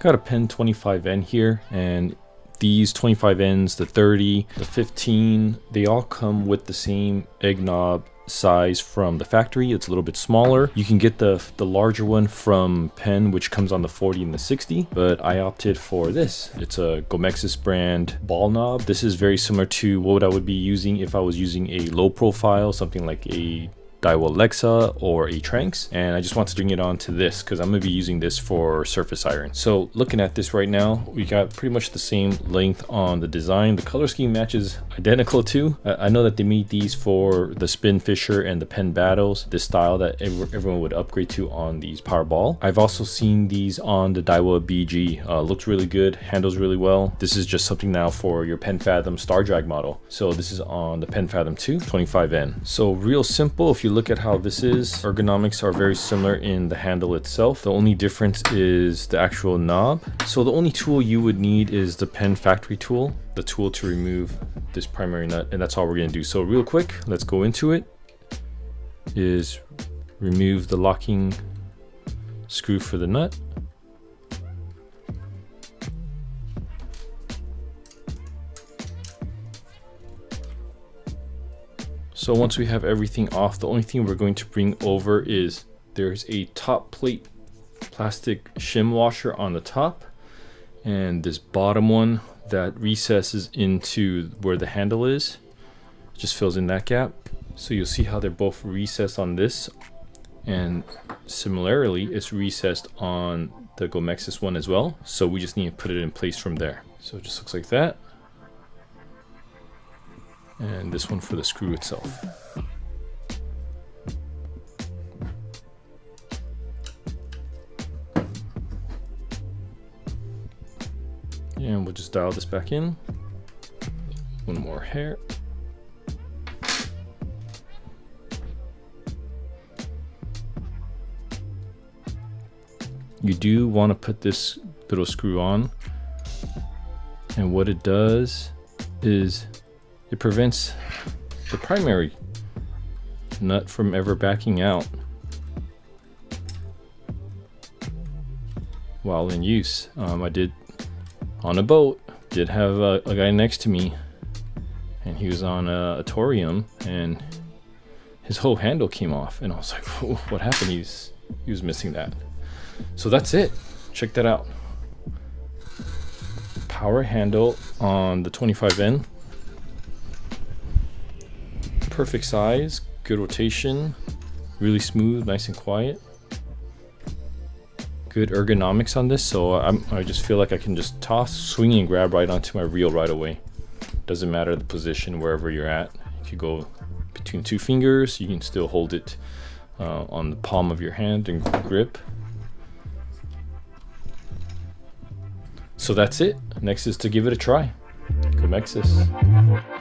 Got a Penn 25N here, and these 25Ns, the 30, the 15, they all come with the same egg knob size from the factory. It's a little bit smaller. You can get the larger one from Penn, which comes on the 40 and the 60, but I opted for this. It's a GOMEXUS brand ball knob. This is very similar to what I would be using if I was using a low profile, something like a Daiwa Alexa or a Tranx, and I just want to bring it on to this because I'm going to be using this for surface iron. So looking at this right now, we got pretty much the same length on the design. The color scheme matches identical too. I know that they made these for the Spin Fisher and the Penn Battles, this style that everyone would upgrade to on these power ball. I've also seen these on the Daiwa BG. Looks really good, handles really well. This is just something now for your Penn Fathom Star Drag model. So this is on the Penn Fathom 2 25N. So real simple. If you look at how this is, ergonomics are very similar in the handle itself. The only difference is the actual knob. So the only tool you would need is the Penn factory tool, the tool to remove this primary nut, and that's all we're going to do. So real quick, let's go into it. Is remove the locking screw for the nut. So once we have everything off, the only thing we're going to bring over is there's a top plate plastic shim washer on the top, and this bottom one that recesses into where the handle is, just fills in that gap. So you'll see how they're both recessed on this, and similarly it's recessed on the GOMEXUS one as well. So we just need to put it in place from there. So it just looks like that. And this one for the screw itself. And we'll just dial this back in. One more hair. You do want to put this little screw on, and what it does is it prevents the primary nut from ever backing out while in use. I did on a boat, did have a guy next to me, and he was on a torium, and his whole handle came off, and I was like, what happened? He was missing that. So that's it. Check that out. Power handle on the 25N. Perfect size, good rotation, really smooth, nice and quiet. Good ergonomics on this, so I just feel like I can just toss, swing, and grab right onto my reel right away. Doesn't matter the position, wherever you're at. If you go between two fingers, you can still hold it on the palm of your hand and grip. So that's it. Next is to give it a try. GOMEXUS.